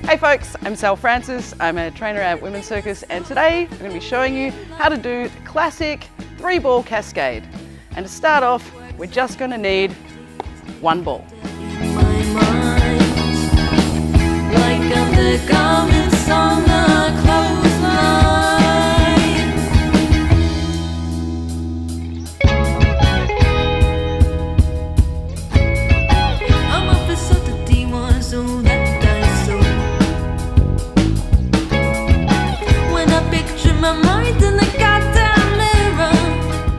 Hey folks, I'm Sal Frances. I'm a trainer at Women's Circus, and today I'm going to be showing you how to do the classic 3-ball cascade. And to start off, we're just going to need 1 ball.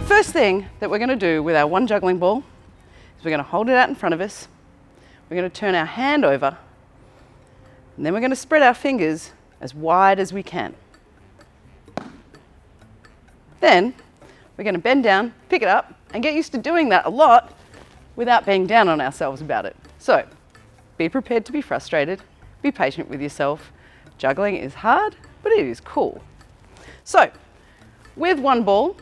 First thing that we're going to do with our 1 juggling ball is we're going to hold it out in front of us, we're going to turn our hand over, and then we're going to spread our fingers as wide as we can. Then we're going to bend down, pick it up, and get used to doing that a lot without being down on ourselves about it. So be prepared to be frustrated, be patient with yourself. Juggling is hard, but it is cool. So with 1 ball,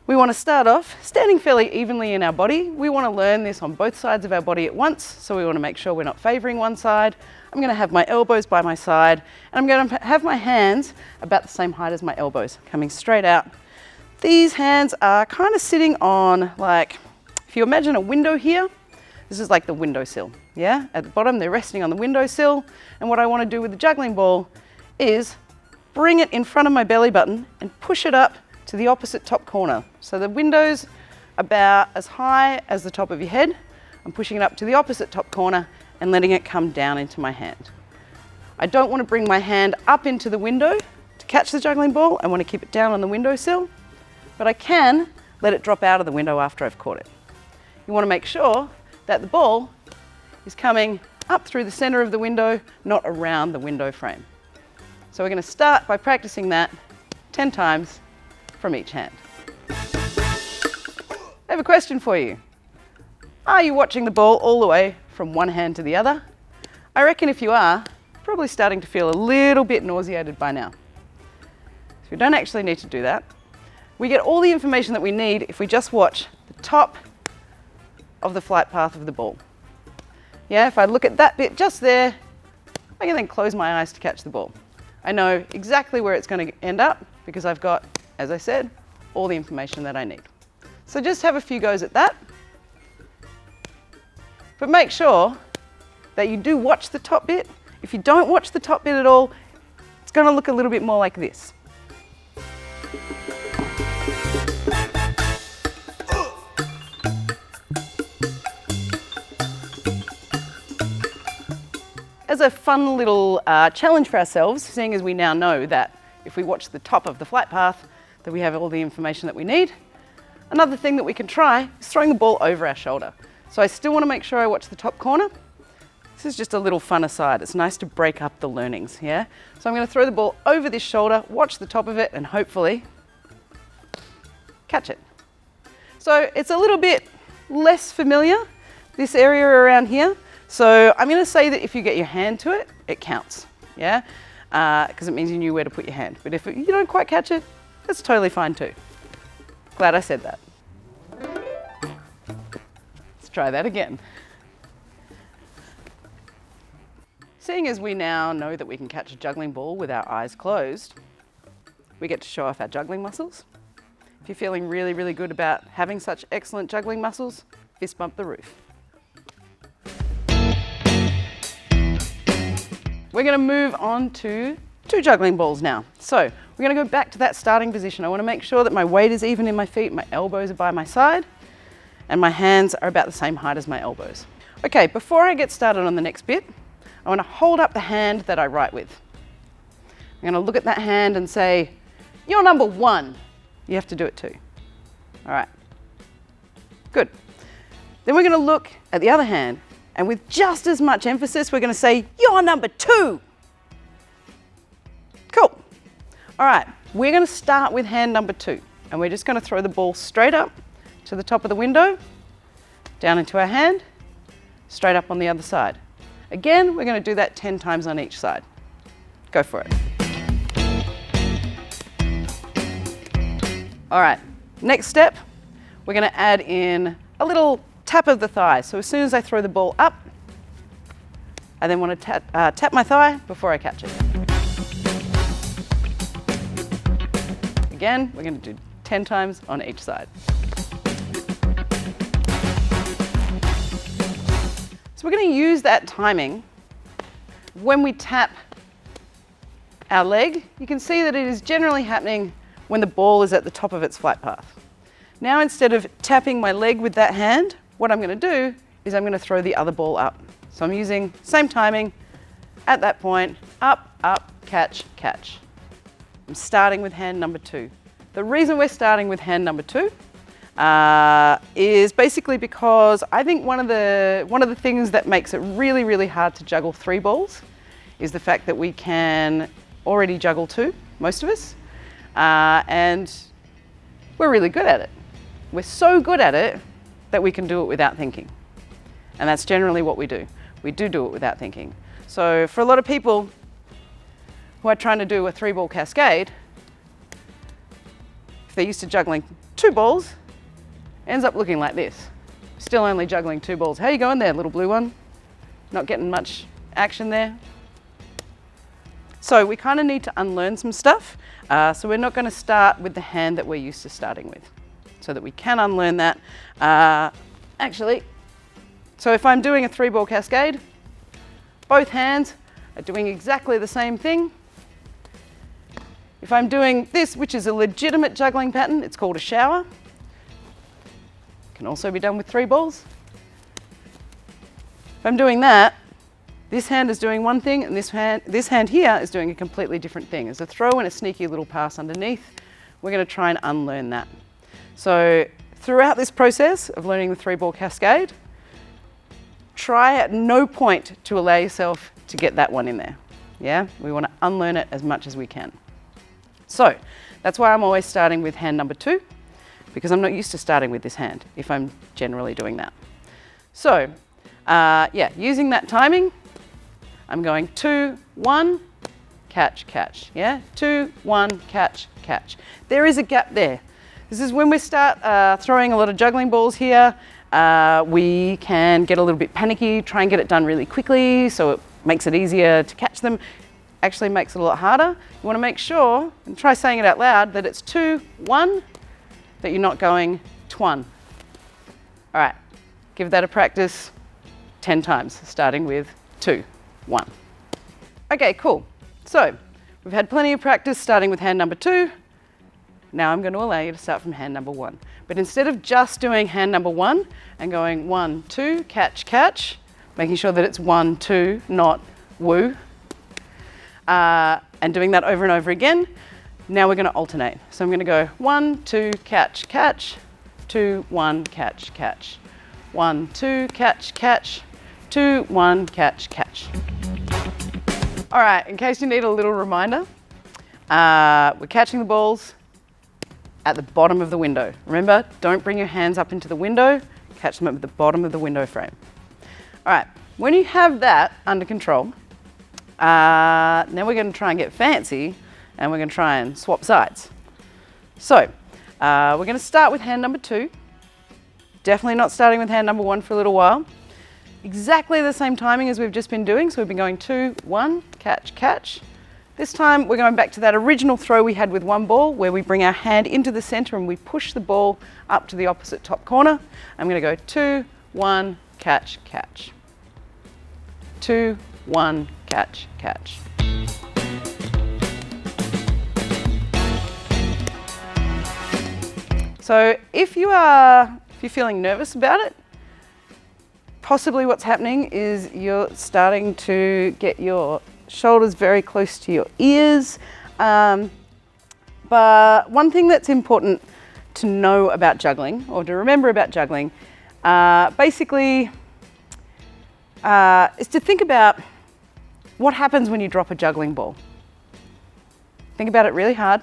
we want to start off standing fairly evenly in our body. We want to learn this on both sides of our body at once, so we want to make sure we're not favoring one side. I'm going to have my elbows by my side, and I'm going to have my hands about the same height as my elbows, coming straight out. These hands are kind of sitting on, like, if you imagine a window here, this is like the windowsill, yeah? At the bottom, they're resting on the windowsill, and what I want to do with the juggling ball is bring it in front of my belly button and push it up to the opposite top corner. So the window's about as high as the top of your head. I'm pushing it up to the opposite top corner and letting it come down into my hand. I don't want to bring my hand up into the window to catch the juggling ball. I want to keep it down on the windowsill, but I can let it drop out of the window after I've caught it. You want to make sure that the ball is coming up through the center of the window, not around the window frame. So we're going to start by practicing that 10 times from each hand. I have a question for you. Are you watching the ball all the way from one hand to the other? I reckon if you are, probably starting to feel a little bit nauseated by now. So we don't actually need to do that. We get all the information that we need if we just watch the top of the flight path of the ball. Yeah, if I look at that bit just there, I can then close my eyes to catch the ball. I know exactly where it's going to end up because I've got, as I said, all the information that I need. So just have a few goes at that. But make sure that you do watch the top bit. If you don't watch the top bit at all, it's going to look a little bit more like this. As a fun little challenge for ourselves, seeing as we now know that if we watch the top of the flight path, that we have all the information that we need. Another thing that we can try is throwing the ball over our shoulder. So I still want to make sure I watch the top corner. This is just a little fun aside. It's nice to break up the learnings, yeah? So I'm going to throw the ball over this shoulder, watch the top of it, and hopefully catch it. So it's a little bit less familiar, this area around here. So I'm going to say that if you get your hand to it, it counts, yeah? Because it means you knew where to put your hand. But if you don't quite catch it, that's totally fine too. Glad I said that. Let's try that again. Seeing as we now know that we can catch a juggling ball with our eyes closed, we get to show off our juggling muscles. If you're feeling really, really good about having such excellent juggling muscles, fist bump the roof. We're going to move on to 2 juggling balls now. So we're going to go back to that starting position. I want to make sure that my weight is even in my feet, my elbows are by my side, and my hands are about the same height as my elbows. Okay, before I get started on the next bit, I want to hold up the hand that I write with. I'm going to look at that hand and say, "You're number 1. You have to do it too. All right. Good. Then we're going to look at the other hand, and with just as much emphasis, we're going to say, "You're number 2. Cool. All right, we're going to start with hand number 2, and we're just going to throw the ball straight up to the top of the window, down into our hand, straight up on the other side. Again, we're going to do that 10 times on each side. Go for it. All right, next step, we're going to add in a little tap of the thigh. So as soon as I throw the ball up, I then want to tap my thigh before I catch it. Again, we're going to do 10 times on each side. So we're going to use that timing when we tap our leg. You can see that it is generally happening when the ball is at the top of its flight path. Now, instead of tapping my leg with that hand, what I'm going to do is I'm going to throw the other ball up. So I'm using same timing at that point, up, up, catch, catch. I'm starting with hand number 2. The reason we're starting with hand number 2 is basically because I think one of the things that makes it really, really hard to juggle 3 balls is the fact that we can already juggle 2, most of us, and we're really good at it. We're so good at it that we can do it without thinking. And that's generally what we do. We do it without thinking. So for a lot of people who are trying to do a 3-ball cascade, if they're used to juggling 2 balls, it ends up looking like this. Still only juggling 2 balls. How you going there, little blue one? Not getting much action there. So we kind of need to unlearn some stuff. So we're not going to start with the hand that we're used to starting with, so that we can unlearn that. Actually, so if I'm doing a 3-ball cascade, both hands are doing exactly the same thing. If I'm doing this, which is a legitimate juggling pattern, it's called a shower. Can also be done with 3 balls. If I'm doing that, this hand is doing one thing, and this hand here is doing a completely different thing. There's a throw and a sneaky little pass underneath. We're going to try and unlearn that. So throughout this process of learning the 3-ball cascade, try at no point to allow yourself to get that one in there. Yeah, we want to unlearn it as much as we can. So that's why I'm always starting with hand number 2, because I'm not used to starting with this hand if I'm generally doing that. So yeah, using that timing, I'm going 2, 1, catch, catch. Yeah, 2, 1, catch, catch. There is a gap there. This is when we start throwing a lot of juggling balls here. We can get a little bit panicky, try and get it done really quickly so it makes it easier to catch them. Actually makes it a lot harder. You want to make sure, and try saying it out loud, that it's 2, 1, that you're not going twan. All right, give that a practice 10 times, starting with 2, 1. Okay, cool. So we've had plenty of practice starting with hand number 2. Now I'm going to allow you to start from hand number 1. But instead of just doing hand number 1 and going 1, 2, catch, catch, making sure that it's 1, 2, not woo, and doing that over and over again, now we're going to alternate. So I'm going to go 1, 2, catch, catch, 2, 1, catch, catch, 1, 2, catch, catch, 2, 1, catch, catch. All right, in case you need a little reminder, we're catching the balls at the bottom of the window. Remember, don't bring your hands up into the window, catch them at the bottom of the window frame. All right, when you have that under control, now we're going to try and get fancy, and we're going to try and swap sides. So we're going to start with hand number 2. Definitely not starting with hand number 1 for a little while. Exactly the same timing as we've just been doing. So we've been going 2, 1, catch, catch. This time we're going back to that original throw we had with 1 ball, where we bring our hand into the center and we push the ball up to the opposite top corner. I'm going to go 2, 1, catch, catch. 2, 1, catch, catch. So if you're feeling nervous about it, possibly what's happening is you're starting to get your shoulders very close to your ears. But one thing that's important to know about juggling, or to remember about juggling, basically is to think about what happens when you drop a juggling ball. Think about it really hard.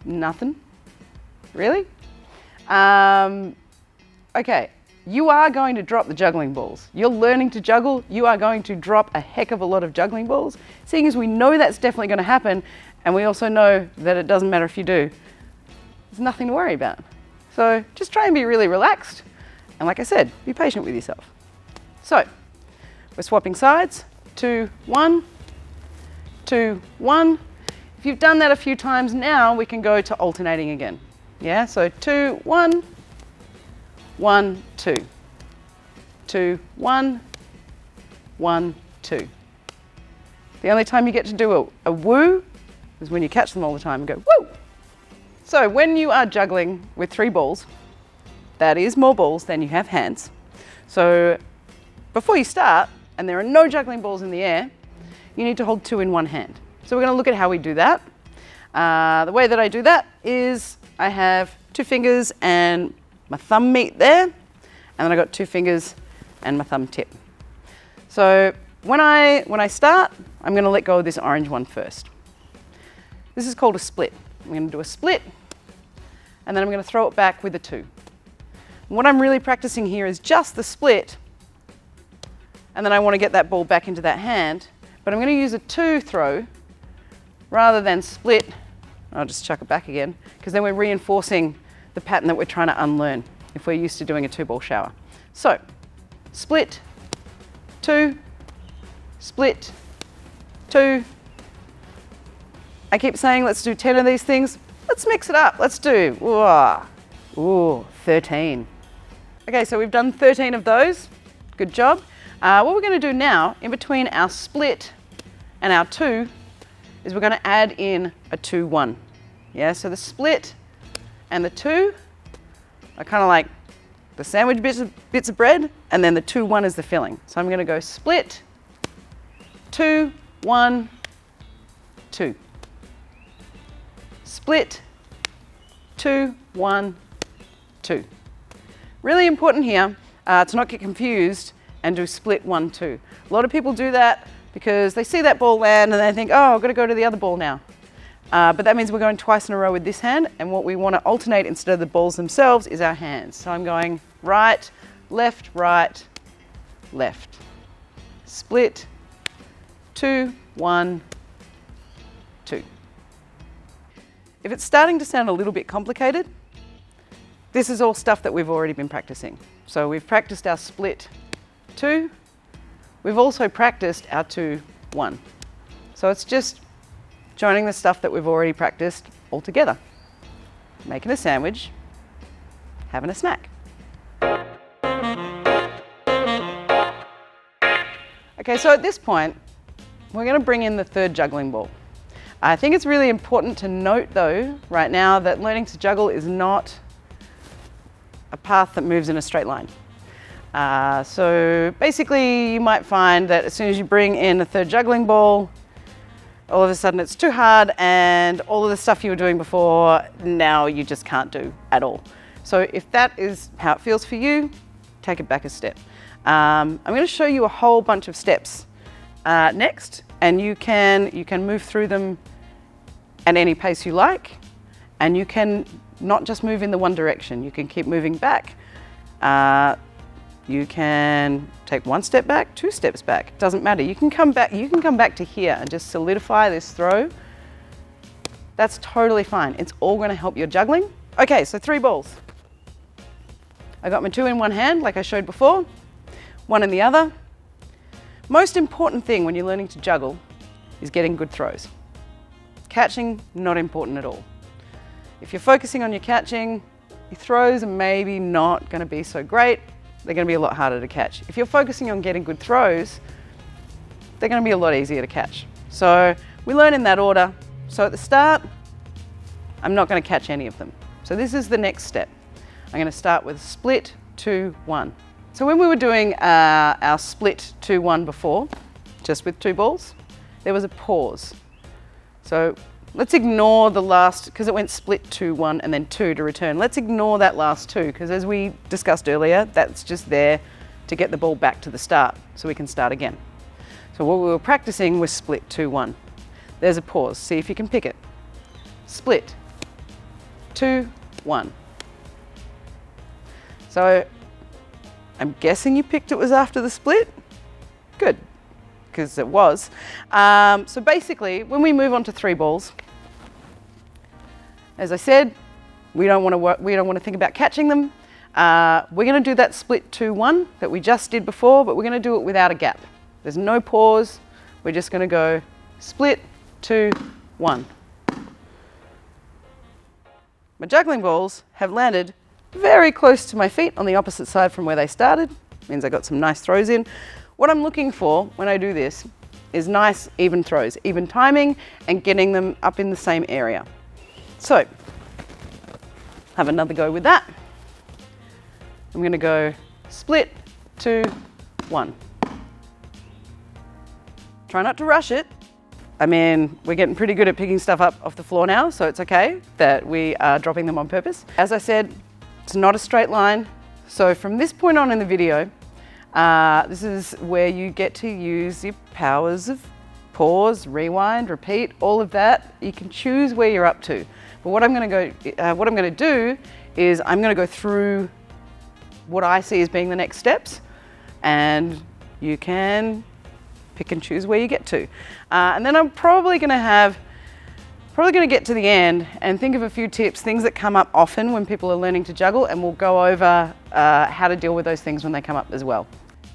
Nothing? Really? Okay, you are going to drop the juggling balls. You're learning to juggle, you are going to drop a heck of a lot of juggling balls. Seeing as we know that's definitely going to happen, and we also know that it doesn't matter if you do, there's nothing to worry about. So just try and be really relaxed And like I said, be patient with yourself. So we're swapping sides, 2, 1, 2, 1. If you've done that a few times now, we can go to alternating again. Yeah, so 2, 1, 1, 2, 2, 1, 1, 2. The only time you get to do a woo is when you catch them all the time and go woo. So when you are juggling with 3 balls, that is more balls than you have hands. So before you start, and there are no juggling balls in the air, you need to hold 2 in one hand. So we're going to look at how we do that. The way that I do that is I have 2 fingers and my thumb meet there, and then I got 2 fingers and my thumb tip. So when I start, I'm going to let go of this orange one first. This is called a split. I'm going to do a split, and then I'm going to throw it back with a 2. And what I'm really practicing here is just the split, and then I want to get that ball back into that hand, but I'm going to use a 2 throw rather than split. I'll just chuck it back again, because then we're reinforcing the pattern that we're trying to unlearn if we're used to doing a 2-ball shower. So split, 2, split, 2. I keep saying let's do 10 of these things. Let's mix it up. Let's do 13. Okay, so we've done 13 of those. Good job. What we're going to do now, in between our split and our 2, is we're going to add in a 2, 1. Yeah, so the split and the 2 are kind of like the sandwich bits of bread, and then the 2, 1 is the filling. So I'm going to go split, 2, 1, 2. Split, 2, 1, 2. Really important here to not get confused and do split, 1, 2. A lot of people do that because they see that ball land and they think, oh, I've got to go to the other ball now. But that means we're going twice in a row with this hand, and what we want to alternate instead of the balls themselves is our hands. So I'm going right, left, left. Split, 2, 1, 2. If it's starting to sound a little bit complicated, this is all stuff that we've already been practicing. So we've practiced our split 2. We've also practiced our 2, 1. So it's just joining the stuff that we've already practiced all together. Making a sandwich, having a snack. Okay, so at this point, we're going to bring in the 3rd juggling ball. I think it's really important to note though, right now, that learning to juggle is not a path that moves in a straight line. So basically you might find that as soon as you bring in a 3rd juggling ball, all of a sudden it's too hard, and all of the stuff you were doing before, now you just can't do at all. So if that is how it feels for you, take it back a step. I'm going to show you a whole bunch of steps next, and you can move through them at any pace you like, and you can not just move in the one direction, you can keep moving back. You can take 1 step back, 2 steps back, it doesn't matter. You can come back to here and just solidify this throw. That's totally fine. It's all going to help your juggling. Okay, so 3 balls. I got my 2 in one hand, like I showed before, 1 in the other. Most important thing when you're learning to juggle is getting good throws. Catching, not important at all. If you're focusing on your catching, your throws are maybe not going to be so great. They're going to be a lot harder to catch. If you're focusing on getting good throws, they're going to be a lot easier to catch. So we learn in that order. So at the start, I'm not going to catch any of them. So this is the next step. I'm going to start with split, 2, 1. So when we were doing our split 2, 1 before, just with 2 balls, there was a pause. So let's ignore the last, because it went split 2, 1 and then 2 to return. Let's ignore that last 2, because as we discussed earlier, that's just there to get the ball back to the start so we can start again. So what we were practicing was split 2, 1. There's a pause. See if you can pick it. Split 2, 1. So I'm guessing you picked it was after the split? Good, because it was. So basically, when we move on to 3 balls, as I said, we don't want to think about catching them. We're going to do that split 2-1 that we just did before, but we're going to do it without a gap. There's no pause. We're just going to go split 2-1. My juggling balls have landed very close to my feet on the opposite side from where they started. Means I got some nice throws in. What I'm looking for when I do this is nice even throws, even timing, and getting them up in the same area. So, have another go with that. I'm going to go split 2-1. Try not to rush it. I mean, we're getting pretty good at picking stuff up off the floor now, so it's okay that we are dropping them on purpose. As I said, it's not a straight line. So from this point on in the video, this is where you get to use your powers of pause, rewind, repeat, all of that. You can choose where you're up to. But what I'm going to do is I'm going to go through what I see as being the next steps, and you can pick and choose where you get to. And then I'm probably going to get to the end and think of a few tips, things that come up often when people are learning to juggle, and we'll go over how to deal with those things when they come up as well.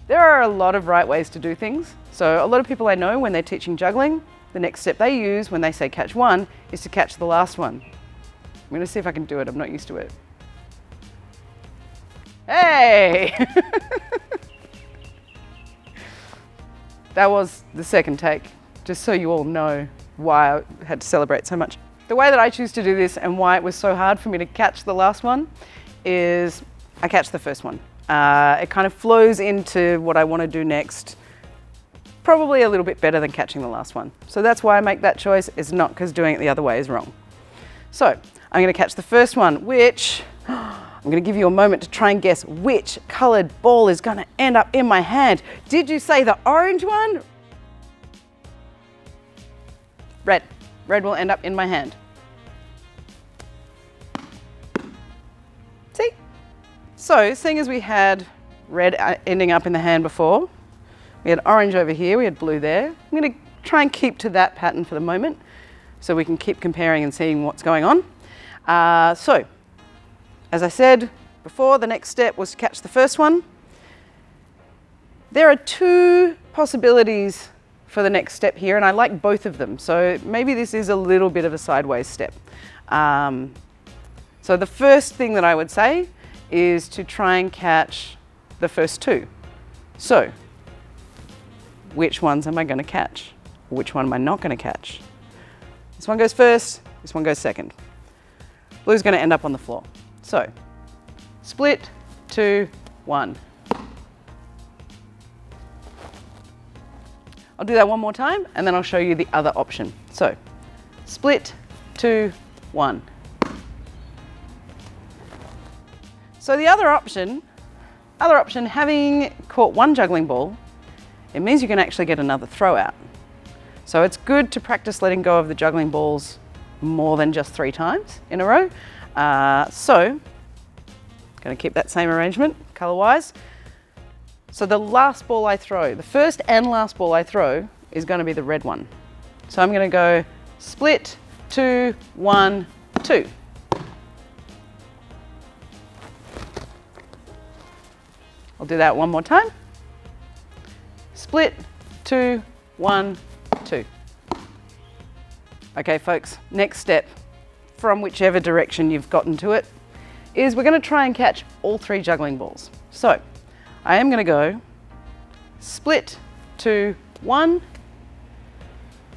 There are a lot of right ways to do things. So a lot of people I know, when they're teaching juggling, the next step they use when they say catch one is to catch the last one. I'm going to see if I can do it. I'm not used to it. Hey! That was the second take, just so you all know why I had to celebrate so much. The way that I choose to do this and why it was so hard for me to catch the last one is I catch the first one. It kind of flows into what I want to do next, probably a little bit better than catching the last one. So that's why I make that choice. It's not because doing it the other way is wrong. So I'm going to catch the first one, which I'm going to give you a moment to try and guess which coloured ball is going to end up in my hand. Did you say the orange one? Red. Red will end up in my hand. See? So, seeing as we had red ending up in the hand before, we had orange over here, we had blue there. I'm going to try and keep to that pattern for the moment so we can keep comparing and seeing what's going on. So, as I said before, the next step was to catch the first one. There are two possibilities for the next step here, and I like both of them. So maybe this is a little bit of a sideways step. So the first thing that I would say is to try and catch the first two. So which ones am I going to catch? Which one am I not going to catch? This one goes first, this one goes second. Blue's going to end up on the floor. So, split 2-1. I'll do that one more time and then I'll show you the other option. So, split 2-1. So the other option, having caught one juggling ball, it means you can actually get another throw out. So it's good to practice letting go of the juggling balls more than just 3 times in a row. So, going to keep that same arrangement color-wise. So the last ball I throw, the first and last ball I throw is going to be the red one. So I'm going to go split 2-1-2. I'll do that one more time. Split 2-1-2. Okay, folks, next step, from whichever direction you've gotten to it, is we're going to try and catch all 3 juggling balls. So I am going to go split 2-1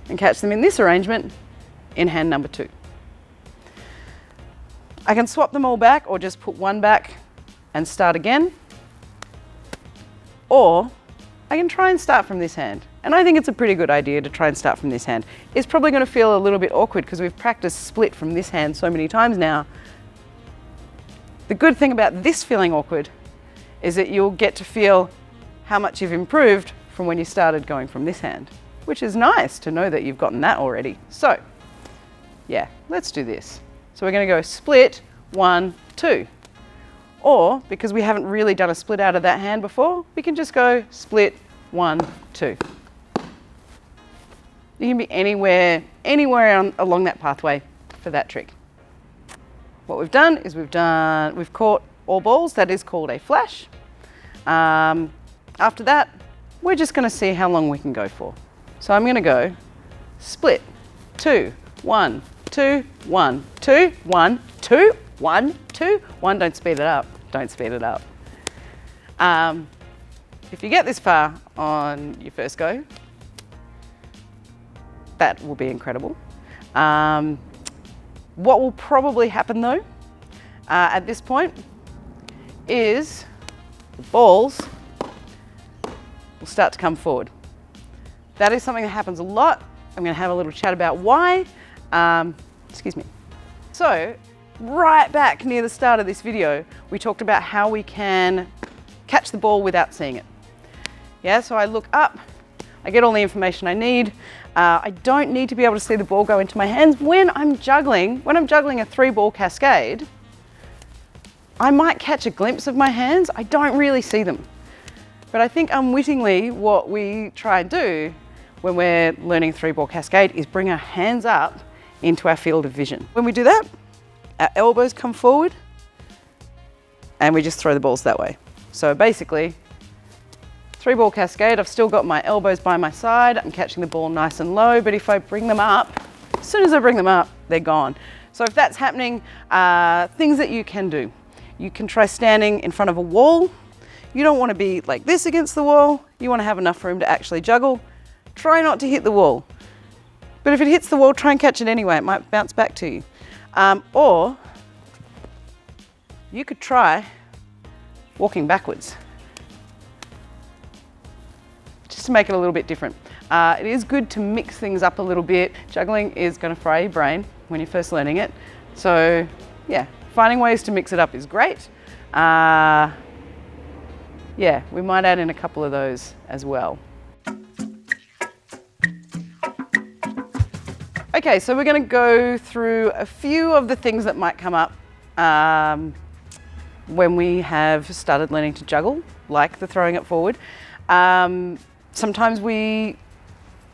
and catch them in this arrangement in hand number 2. I can swap them all back or just put one back and start again, or I can try and start from this hand. And I think it's a pretty good idea to try and start from this hand. It's probably going to feel a little bit awkward because we've practiced split from this hand so many times now. The good thing about this feeling awkward is that you'll get to feel how much you've improved from when you started going from this hand, which is nice to know that you've gotten that already. So, yeah, let's do this. So we're going to go split 1-2. Or, because we haven't really done a split out of that hand before, we can just go split 1-2. You can be anywhere along that pathway for that trick. What we've done is we've caught all balls, that is called a flash. After that, we're just going to see how long we can go for. So I'm going to go split, 2, 1, 2, 1, 2, 1, 2, 1, 2, 1. Don't speed it up. Don't speed it up. If you get this far on your first go, that will be incredible. What will probably happen though, at this point, is the balls will start to come forward. That is something that happens a lot. I'm going to have a little chat about why. Excuse me. So, right back near the start of this video, we talked about how we can catch the ball without seeing it. Yeah, so I look up, I get all the information I need. I don't need to be able to see the ball go into my hands. When I'm juggling a 3-ball cascade, I might catch a glimpse of my hands. I don't really see them. But I think unwittingly what we try and do when we're learning 3-ball cascade is bring our hands up into our field of vision. When we do that, our elbows come forward and we just throw the balls that way. So basically, 3-ball cascade, I've still got my elbows by my side, I'm catching the ball nice and low, but if I bring them up, as soon as I bring them up, they're gone. So if that's happening, things that you can do. You can try standing in front of a wall. You don't want to be like this against the wall. You want to have enough room to actually juggle. Try not to hit the wall. But if it hits the wall, try and catch it anyway. It might bounce back to you. Or you could try walking backwards, just to make it a little bit different. It is good to mix things up a little bit. Juggling is going to fry your brain when you're first learning it. So yeah, finding ways to mix it up is great. Yeah, we might add in a couple of those as well. Okay, so we're going to go through a few of the things that might come up when we have started learning to juggle, like the throwing it forward. Sometimes we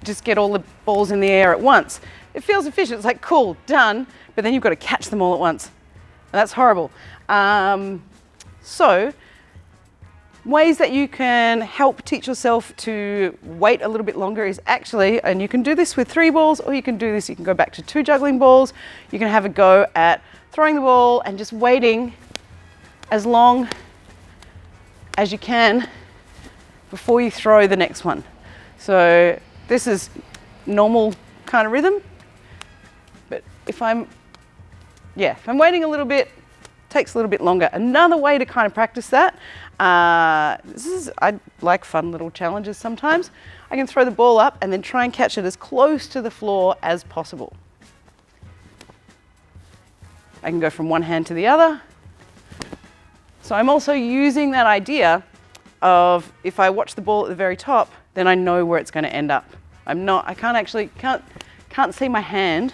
just get all the balls in the air at once. It feels efficient, it's like cool, done, but then you've got to catch them all at once. And that's horrible. So, ways that you can help teach yourself to wait a little bit longer is actually, and you can do this with 3 balls, or you can do this, you can go back to 2 juggling balls. You can have a go at throwing the ball and just waiting as long as you can before you throw the next one. So this is normal kind of rhythm, but if I'm waiting a little bit, takes a little bit longer. Another way to kind of practice that, I like fun little challenges sometimes. I can throw the ball up and then try and catch it as close to the floor as possible. I can go from one hand to the other. So I'm also using that idea of if I watch the ball at the very top, then I know where it's going to end up. I can't see my hand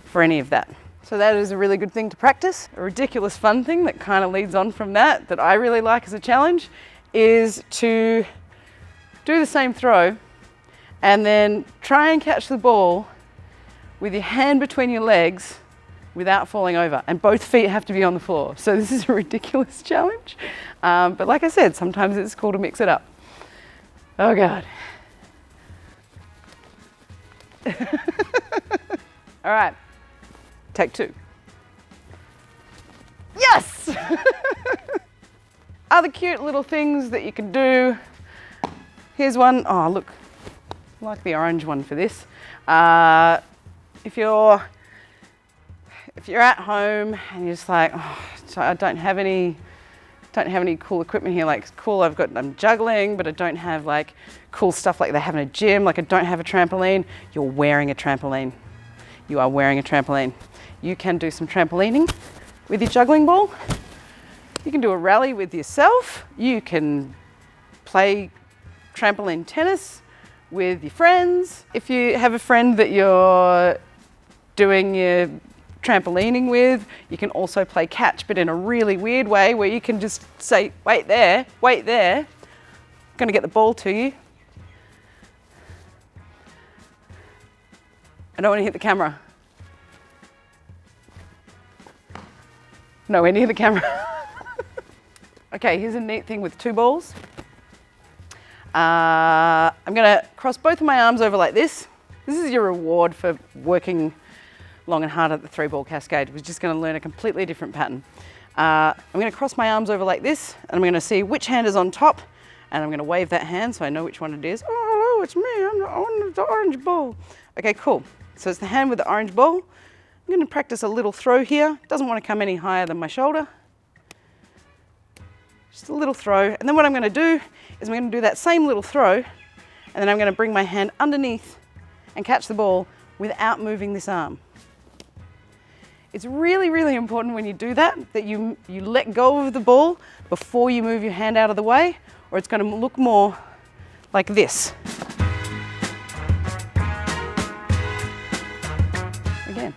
for any of that. So that is a really good thing to practice. A ridiculous fun thing that kind of leads on from that I really like as a challenge is to do the same throw and then try and catch the ball with your hand between your legs without falling over, and both feet have to be on the floor. So this is a ridiculous challenge. But like I said, sometimes it's cool to mix it up. Oh God. All right, take 2. Yes! Other cute little things that you can do. Here's one. Oh, look, I like the orange one for this. If you're at home and you're just like, oh, I don't have any cool equipment here. Like, cool, I'm juggling, but I don't have like cool stuff like they have in a gym. Like, I don't have a trampoline. You're wearing a trampoline. You are wearing a trampoline. You can do some trampolining with your juggling ball. You can do a rally with yourself. You can play trampoline tennis with your friends. If you have a friend that you're doing your trampolining with, you can also play catch, but in a really weird way where you can just say, wait there, I'm gonna get the ball to you. I don't want to hit the camera. Nowhere near the camera. Okay, here's a neat thing with 2 balls. I'm going to cross both of my arms over like this. This is your reward for working long and hard at the 3-ball cascade. We're just going to learn a completely different pattern. I'm going to cross my arms over like this, and I'm going to see which hand is on top, and I'm going to wave that hand so I know which one it is. Oh, hello, it's me. I'm the orange ball. Okay, cool. So it's the hand with the orange ball. I'm going to practice a little throw here. It doesn't want to come any higher than my shoulder. Just a little throw. And then what I'm going to do is I'm going to do that same little throw, and then I'm going to bring my hand underneath and catch the ball without moving this arm. It's really, really important when you do that you let go of the ball before you move your hand out of the way, or it's going to look more like this. Again.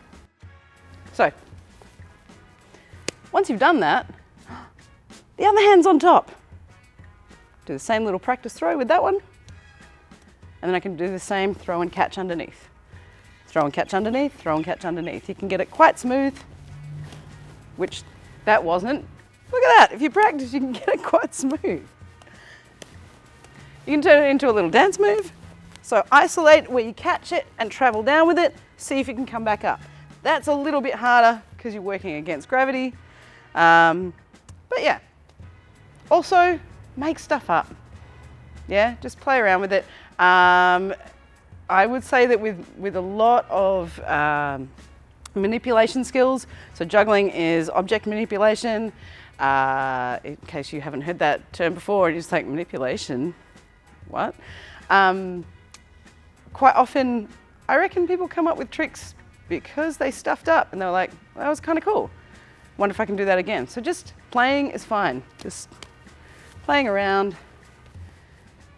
So, once you've done that, the other hand's on top. Do the same little practice throw with that one, and then I can do the same throw and catch underneath. Throw and catch underneath, throw and catch underneath. You can get it quite smooth, which that wasn't. Look at that, if you practice, you can get it quite smooth. You can turn it into a little dance move. So isolate where you catch it and travel down with it, see if you can come back up. That's a little bit harder because you're working against gravity. But yeah, also make stuff up. Yeah, just play around with it. I would say that with a lot of manipulation skills, so juggling is object manipulation. In case you haven't heard that term before, you just think manipulation, what? Quite often, I reckon people come up with tricks because they stuffed up and they're like, that was kind of cool. Wonder if I can do that again. So just playing is fine. Just playing around,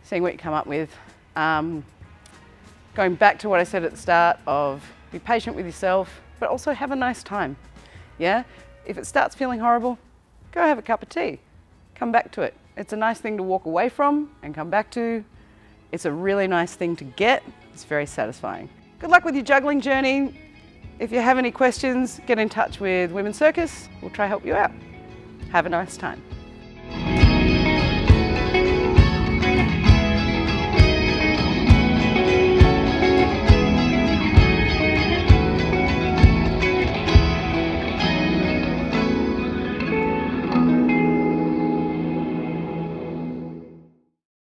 seeing what you come up with. Going back to what I said at the start of be patient with yourself, but also have a nice time. Yeah? If it starts feeling horrible, go have a cup of tea. Come back to it. It's a nice thing to walk away from and come back to. It's a really nice thing to get. It's very satisfying. Good luck with your juggling journey. If you have any questions, get in touch with Women's Circus. We'll try to help you out. Have a nice time.